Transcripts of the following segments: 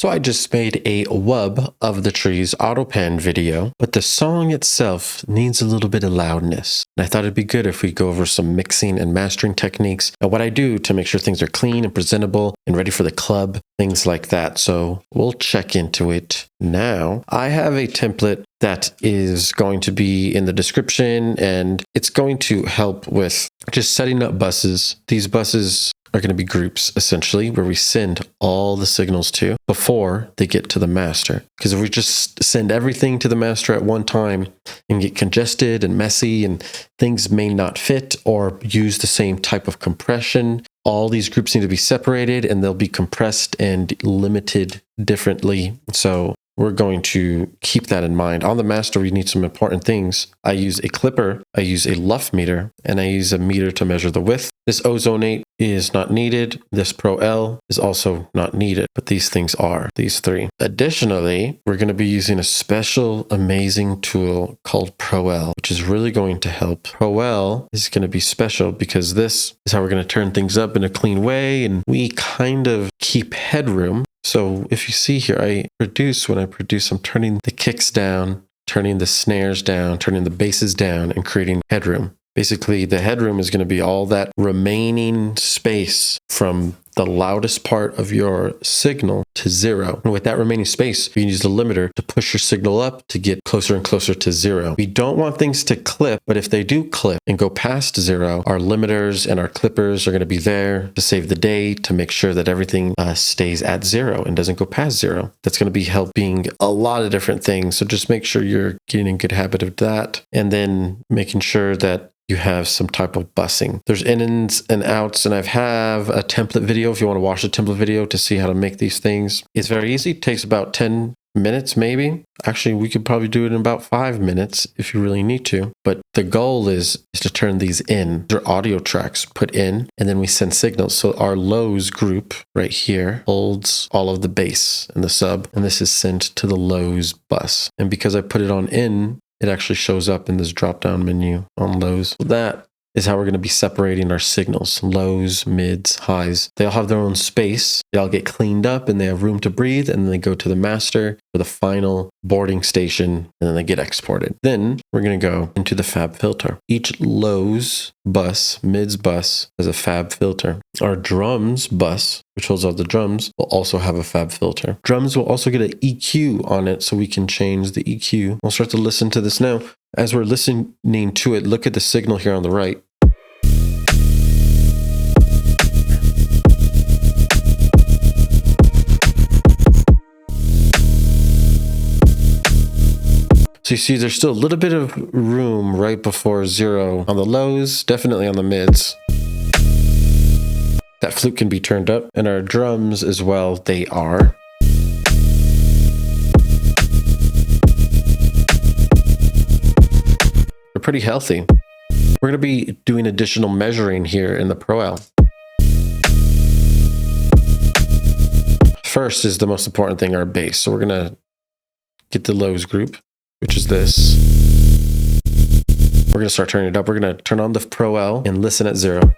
So I just made a wub of the Trees Autopan video, but the song itself needs a little bit of loudness. And I thought it'd be good if we go over some mixing and mastering techniques and what I do to make sure things are clean and presentable and ready for the club, things like that. So we'll check into it now. I have a template that is going to be in the description, and it's going to help with just setting up buses. These buses are going to be groups, essentially, where we send all the signals to before they get to the master. Because if we just send everything to the master at one time and get congested and messy and things may not fit or use the same type of compression, all these groups need to be separated and they'll be compressed and limited differently. So we're going to keep that in mind. On the master, we need some important things. I use a clipper, I use a luff meter, and I use a meter to measure the width. This Ozone is not needed. This Pro L is also not needed, but these things are, these three. Additionally, we're going to be using a special, amazing tool called Pro L, which is really going to help. Pro L is going to be special because this is how we're going to turn things up in a clean way, and we kind of keep headroom. So if you see here, when I produce, I'm turning the kicks down, turning the snares down, turning the basses down, and creating headroom. Basically, the headroom is going to be all that remaining space from the loudest part of your signal to zero. And with that remaining space, you can use the limiter to push your signal up to get closer and closer to zero. We don't want things to clip, but if they do clip and go past zero, our limiters and our clippers are going to be there to save the day, to make sure that everything stays at zero and doesn't go past zero. That's going to be helping a lot of different things. So just make sure you're getting in good habit of that. And then making sure that you have some type of busing. There's ins and outs, and I have a template video if you want to watch the template video to see how to make these things. It's very easy. It takes about 10 minutes maybe. Actually, we could probably do it in about 5 minutes if you really need to. But the goal is to turn these in. They're audio tracks put in, and then we send signals. So our lows group right here holds all of the bass and the sub, and this is sent to the lows bus. And because I put it on in, it actually shows up in this drop-down menu on lows. So that is how we're going to be separating our signals. Lows, mids, highs. They all have their own space. They all get cleaned up and they have room to breathe, and then they go to the master for the final boarding station, and then they get exported. Then we're going to go into the FabFilter. Each lows bus, mids bus, has a FabFilter. Our drums bus, which holds all the drums, will also have a FabFilter. Drums will also get an EQ on it, so we can change the EQ. We'll start to listen to this now. As we're listening to it, look at the signal here on the right. So you see there's still a little bit of room right before zero on the lows, definitely on the mids. That flute can be turned up, and our drums as well, they are. They're pretty healthy. We're going to be doing additional measuring here in the Pro L. First is the most important thing, our bass. So we're going to get the lows group, which is this. We're going to start turning it up. We're going to turn on the Pro L and listen at zero.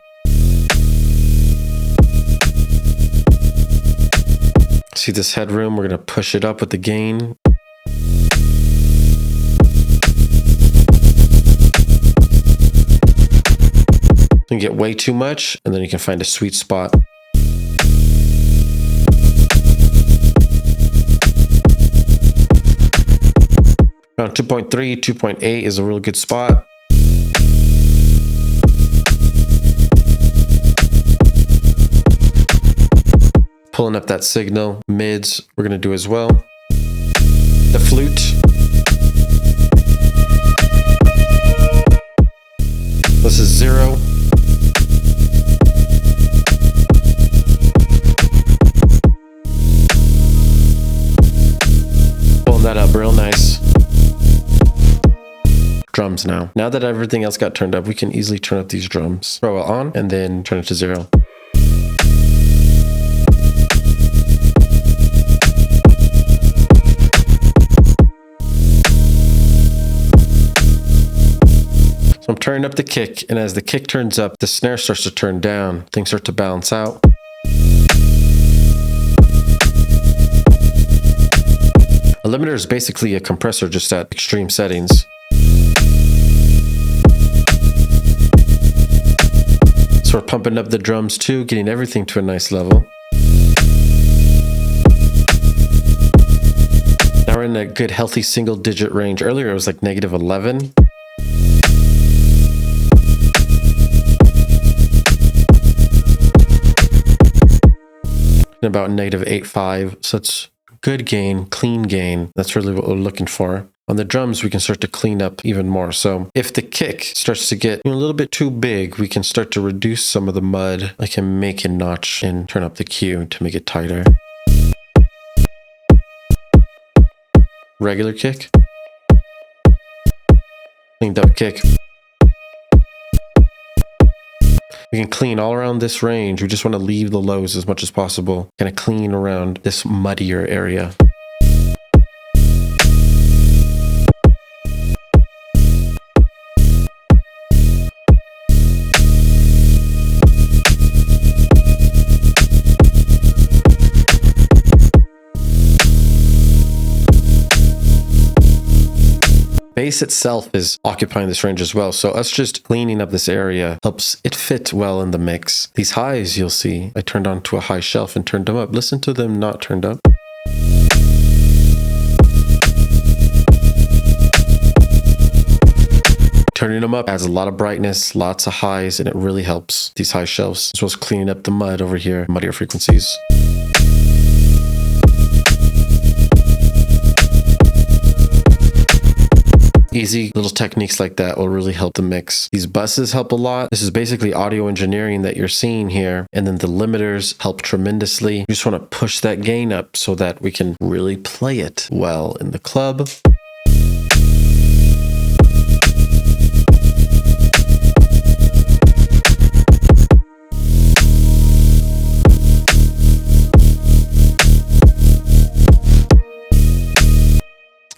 See this headroom? We're going to push it up with the gain. You can get way too much, and then you can find a sweet spot. Around 2.3, 2.8 is a real good spot. Pulling up that signal. Mids, we're going to do as well. The flute. This is zero. Pulling that up real nice. Drums now. Now that everything else got turned up, we can easily turn up these drums. Throw it on and then turn it to zero. So I'm turning up the kick, and as the kick turns up, the snare starts to turn down. Things start to balance out. limiter is basically a compressor just at extreme settings. So we're pumping up the drums too, getting everything to a nice level. Now we're in a good healthy single digit range. Earlier it was like -11. And about -8.5. So it's good gain, clean gain. That's really what we're looking for. On the drums, we can start to clean up even more. So if the kick starts to get a little bit too big, we can start to reduce some of the mud. I can make a notch and turn up the Q to make it tighter. Regular kick. Cleaned up kick. We can clean all around this range. We just want to leave the lows as much as possible. Kind of clean around this muddier area. Bass itself is occupying this range as well, so us just cleaning up this area helps it fit well in the mix. These highs, you'll see, I turned on to a high shelf and turned them up. Listen to them not turned up. Turning them up adds a lot of brightness, lots of highs, and it really helps these high shelves, as well as cleaning up the mud over here, muddier frequencies. Easy little techniques like that will really help the mix. These buses help a lot. This is basically audio engineering that you're seeing here. And then the limiters help tremendously. You just want to push that gain up so that we can really play it well in the club.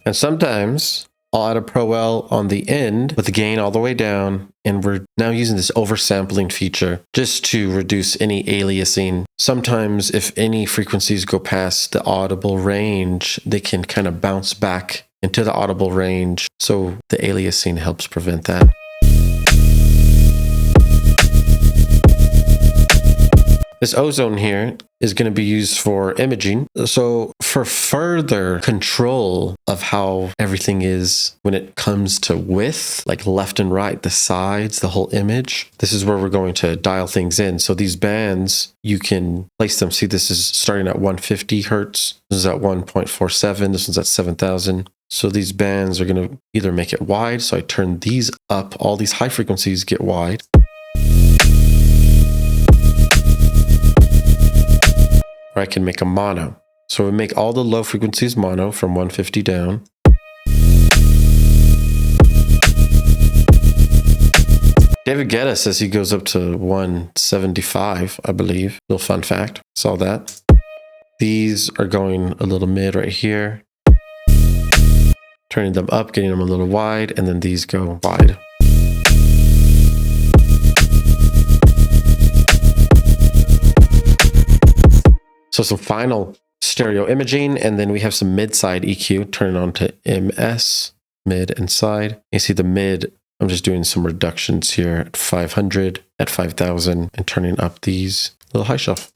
And sometimes I'll add a Pro L on the end with the gain all the way down, and we're now using this oversampling feature just to reduce any aliasing. Sometimes if any frequencies go past the audible range, they can kind of bounce back into the audible range, so the aliasing helps prevent that. This Ozone here is going to be used for imaging. So for further control of how everything is when it comes to width, like left and right, the sides, the whole image, this is where we're going to dial things in. So these bands, you can place them. See, this is starting at 150 hertz. This is at 1.47. This one's at 7,000. So these bands are going to either make it wide. So I turn these up. All these high frequencies get wide. Or I can make a mono. So we make all the low frequencies mono from 150 down. David Guetta says he goes up to 175, I believe. Little fun fact. Saw that. These are going a little mid right here. Turning them up, getting them a little wide, and then these go wide. So some final stereo imaging, and then we have some mid-side EQ. Turn it on to MS, mid and side. You see the mid, I'm just doing some reductions here at 500, at 5,000, and turning up these little high shelf.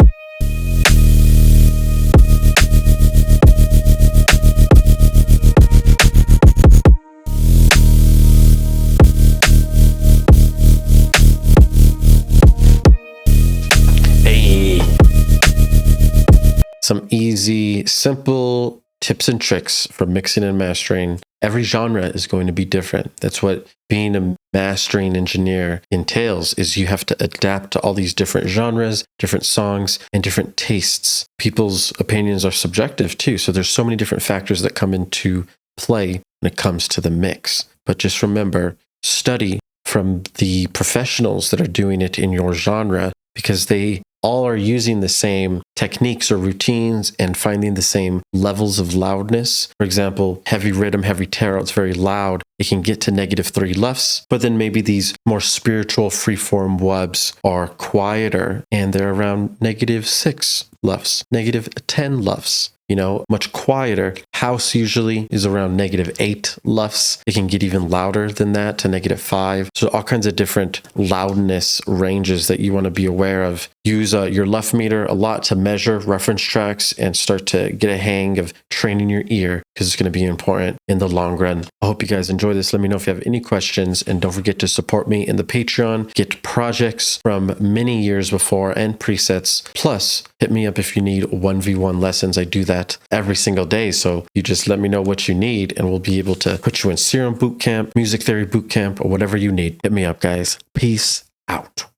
Some easy, simple tips and tricks for mixing and mastering. Every genre is going to be different. That's what being a mastering engineer entails, is you have to adapt to all these different genres, different songs, and different tastes. People's opinions are subjective too, so there's so many different factors that come into play when it comes to the mix. But just remember, study from the professionals that are doing it in your genre, because they all are using the same techniques or routines and finding the same levels of loudness. For example, heavy rhythm, heavy tarot, it's very loud. It can get to -3 LUFS, but then maybe these more spiritual freeform wubs are quieter and they're around -6 LUFS, -10 LUFS. You know, much quieter. House usually is around -8 LUFS. It can get even louder than that to -5. So all kinds of different loudness ranges that you want to be aware of. Use your LUF meter a lot to measure reference tracks and start to get a hang of training your ear, because it's going to be important in the long run. I hope you guys enjoy this. Let me know if you have any questions, and don't forget to support me in the Patreon. Get projects from many years before and presets. Plus, hit me up if you need 1v1 lessons. I do that every single day. So you just let me know what you need and we'll be able to put you in Serum Bootcamp, Music Theory Bootcamp, or whatever you need. Hit me up, guys. Peace out.